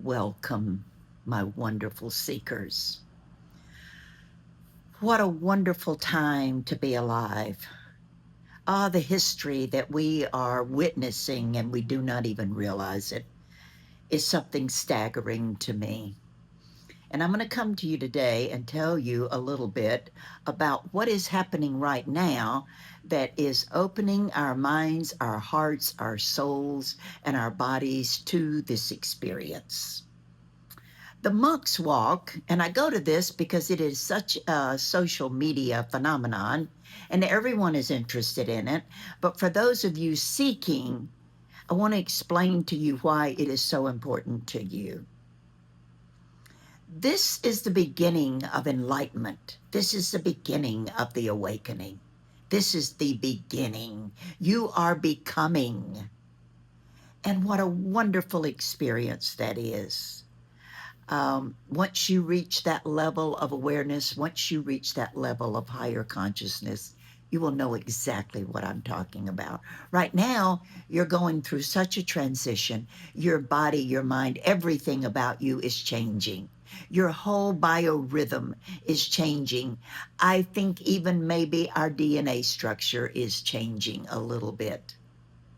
Welcome, my wonderful seekers. What a wonderful time to be alive. Ah, the history that we are witnessing and we do not even realize it is something staggering to me. And I'm going to come to you today and tell you a little bit about what is happening right now that is opening our minds, our hearts, our souls, and our bodies to this experience. The monks walk, and I go to this because it is such a social media phenomenon and everyone is interested in it. But for those of you seeking, I want to explain to you why it is so important to you. This is the beginning of enlightenment. This is the beginning of the awakening. This is the beginning. You are becoming. And what a wonderful experience that is. Once you reach that level of awareness, once you reach that level of higher consciousness, you will know exactly what I'm talking about. Right now, you're going through such a transition. Your body, your mind, everything about you is changing. Your whole biorhythm is changing. I think even maybe our DNA structure is changing a little bit.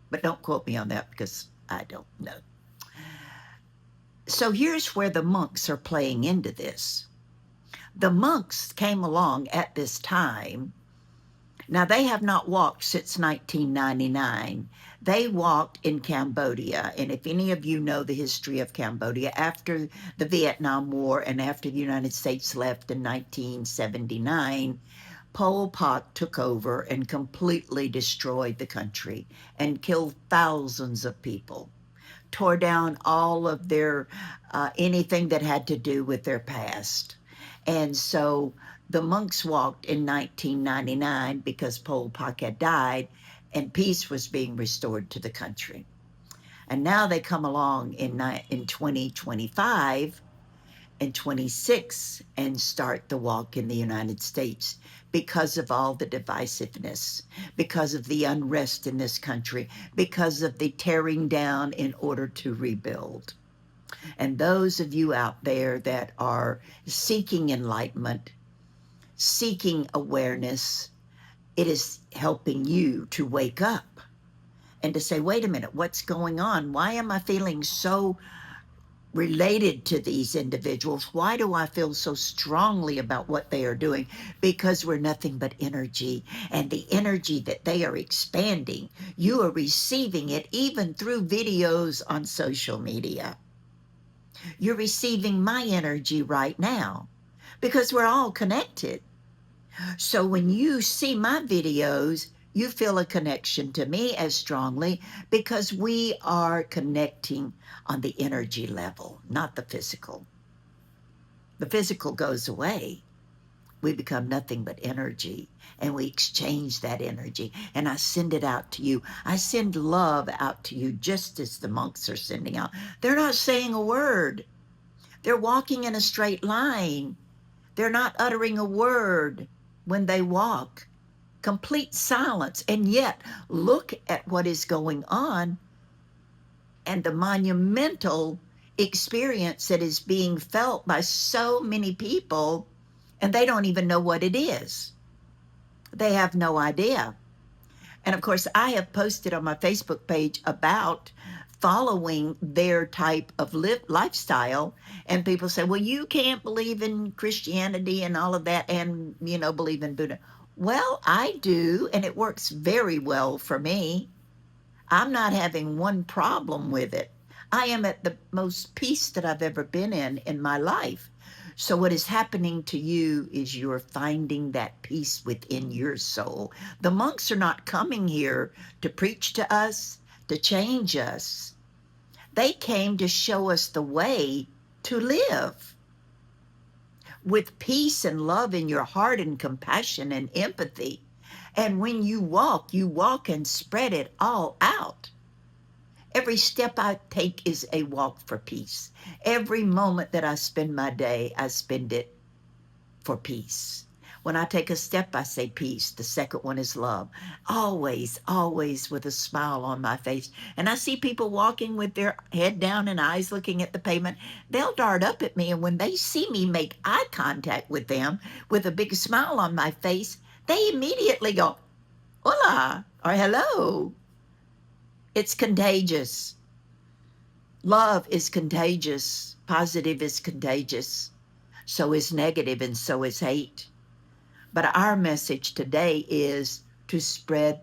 But don't quote me on that because I don't know. So here's where the monks are playing into this. The monks came along at this time. Now, they have not walked since 1999. They walked in Cambodia. And if any of you know the history of Cambodia, after the Vietnam War and after the United States left in 1979, Pol Pot took over and completely destroyed the country and killed thousands of people, tore down all of their anything that had to do with their past. And so the monks walked in 1999 because Pol Pot had died and peace was being restored to the country. And now they come along in 2025 and 26 and start the walk in the United States because of all the divisiveness, because of the unrest in this country, because of the tearing down in order to rebuild. And those of you out there that are seeking enlightenment, seeking awareness, it is helping you to wake up and to say, wait a minute, what's going on? Why am I feeling so related to these individuals? Why do I feel so strongly about what they are doing? Because we're nothing but energy, and the energy that they are expanding, you are receiving it even through videos on social media. You're receiving my energy right now because we're all connected. So when you see my videos, you feel a connection to me as strongly because we are connecting on the energy level, not the physical. The physical goes away. We become nothing but energy, and we exchange that energy, and I send it out to you. I send love out to you just as the monks are sending out. They're not saying a word. They're walking in a straight line. They're not uttering a word when they walk. Complete silence. And yet, look at what is going on and the monumental experience that is being felt by so many people, and they don't even know what it is. They have no idea. And of course, I have posted on my Facebook page about following their type of lifestyle. And people say, well, you can't believe in Christianity and all of that and, believe in Buddha. Well, I do, and it works very well for me. I'm not having one problem with it. I am at the most peace that I've ever been in my life. So what is happening to you is you're finding that peace within your soul. The monks are not coming here to preach to us, to change us. They came to show us the way to live with peace and love in your heart and compassion and empathy. And when you walk and spread it all out. Every step I take is a walk for peace. Every moment that I spend my day, I spend it for peace. When I take a step, I say peace. The second one is love. Always, always with a smile on my face. And I see people walking with their head down and eyes looking at the pavement. They'll dart up at me. And when they see me make eye contact with them with a big smile on my face, they immediately go, hola, or hello. It's contagious. Love is contagious. Positive is contagious. So is negative, and so is hate. But our message today is to spread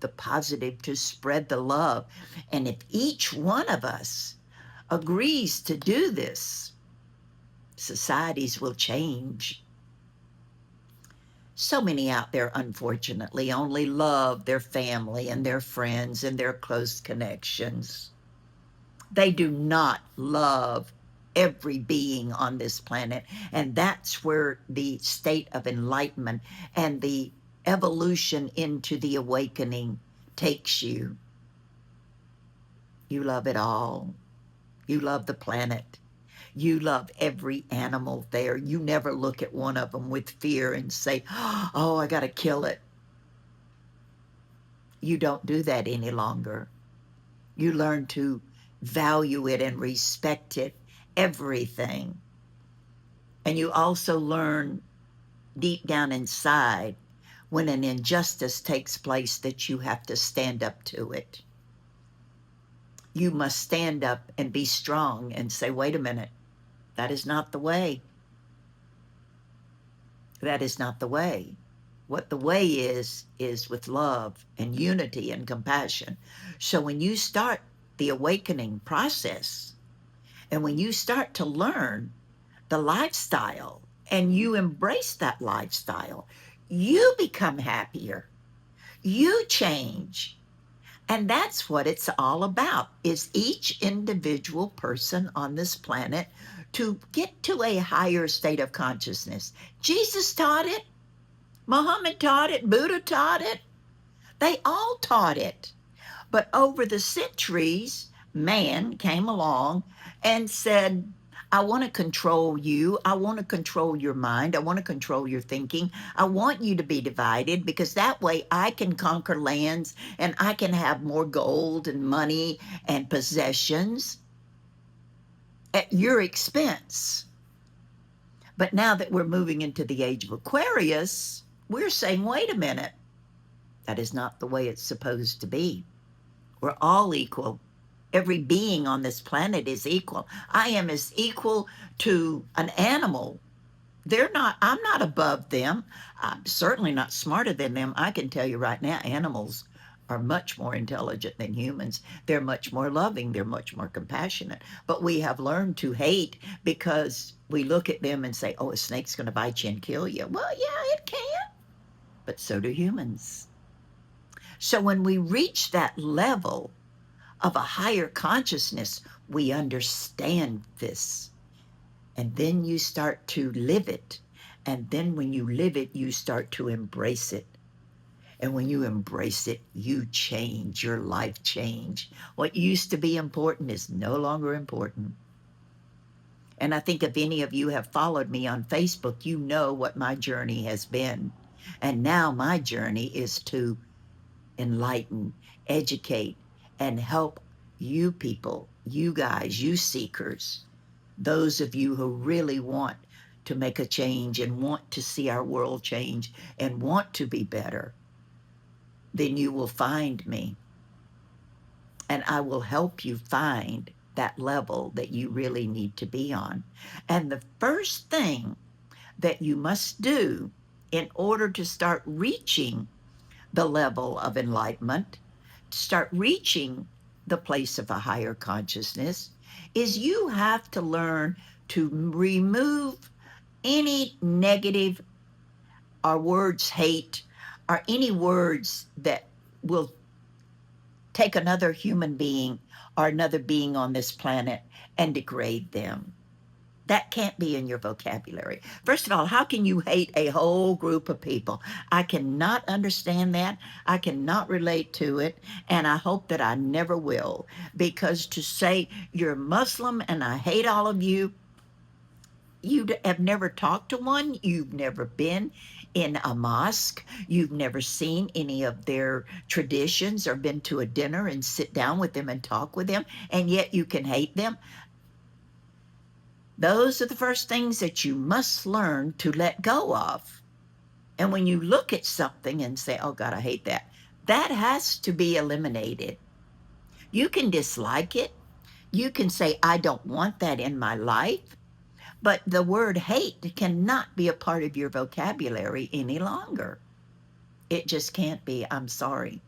the positive, to spread the love. And if each one of us agrees to do this, societies will change. So many out there, unfortunately, only love their family and their friends and their close connections. They do not love every being on this planet. And that's where the state of enlightenment and the evolution into the awakening takes you. You love it all. You love the planet. You love every animal there. You never look at one of them with fear and say, oh, I got to kill it. You don't do that any longer. You learn to value it and respect it, everything. And you also learn deep down inside when an injustice takes place that you have to stand up to it. You must stand up and be strong and say, wait a minute, that is not the way. That is not the way. What the way is with love and unity and compassion. So when you start the awakening process, and when you start to learn the lifestyle and you embrace that lifestyle, you become happier. You change. And that's what it's all about, is each individual person on this planet to get to a higher state of consciousness. Jesus taught it. Muhammad taught it. Buddha taught it. They all taught it. But over the centuries, man came along and said, I want to control you. I want to control your mind. I want to control your thinking. I want you to be divided because that way I can conquer lands and I can have more gold and money and possessions at your expense. But now that we're moving into the age of Aquarius, we're saying, wait a minute, that is not the way it's supposed to be. We're all equal. Every being on this planet is equal. I am as equal to an animal. I'm not above them. I'm certainly not smarter than them. I can tell you right now, animals are much more intelligent than humans. They're much more loving. They're much more compassionate. But we have learned to hate because we look at them and say, oh, a snake's going to bite you and kill you. Well, yeah, it can. But so do humans. So when we reach that level of a higher consciousness, we understand this. And then you start to live it. And then when you live it, you start to embrace it. And when you embrace it, you change, your life change. What used to be important is no longer important. And I think if any of you have followed me on Facebook, you know what my journey has been. And now my journey is to enlighten, educate, and help you people, you guys, you seekers, those of you who really want to make a change and want to see our world change and want to be better, then you will find me. And I will help you find that level that you really need to be on. And the first thing that you must do in order to start reaching the level of enlightenment, to start reaching the place of a higher consciousness, is you have to learn to remove any negative or words hate or any words that will take another human being or another being on this planet and degrade them. That can't be in your vocabulary. First of all, how can you hate a whole group of people? I cannot understand that. I cannot relate to it. And I hope that I never will. Because to say you're Muslim and I hate all of you, You have never talked to one. You've never been in a mosque. You've never seen any of their traditions or been to a dinner and sit down with them and talk with them, and yet you can hate them. Those are the first things that you must learn to let go of. And when you look at something and say, oh God, I hate that, that has to be eliminated. You can dislike it. You can say, I don't want that in my life. But the word hate cannot be a part of your vocabulary any longer. It just can't be. I'm sorry.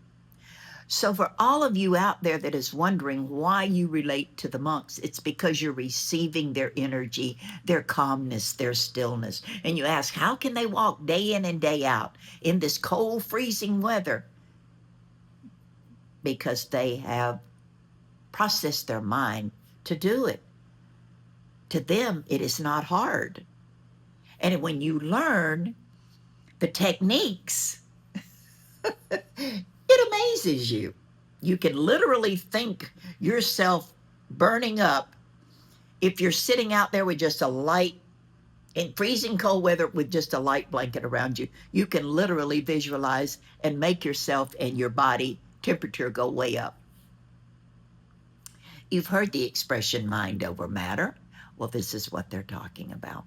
So, for all of you out there that is wondering why you relate to the monks, it's because you're receiving their energy, their calmness, their stillness. And you ask, how can they walk day in and day out in this cold, freezing weather? Because they have processed their mind to do it. To them, it is not hard. And when you learn the techniques, it amazes you. You can literally think yourself burning up if you're sitting out there with just a light, in freezing cold weather with just a light blanket around you. You can literally visualize and make yourself and your body temperature go way up. You've heard the expression mind over matter. Well, this is what they're talking about.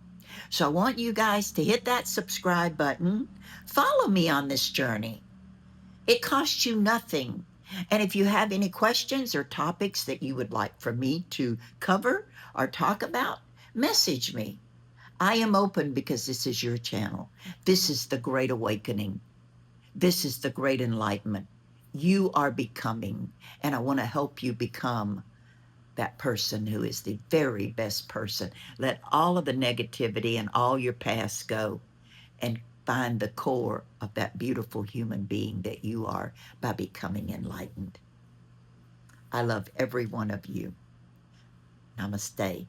So I want you guys to hit that subscribe button. Follow me on this journey. It costs you nothing. And if you have any questions or topics that you would like for me to cover or talk about, message me. I am open because this is your channel. This is the Great Awakening. This is the Great Enlightenment. You are becoming, and I want to help you become that person who is the very best person. Let all of the negativity and all your past go and find the core of that beautiful human being that you are by becoming enlightened. I love every one of you. Namaste.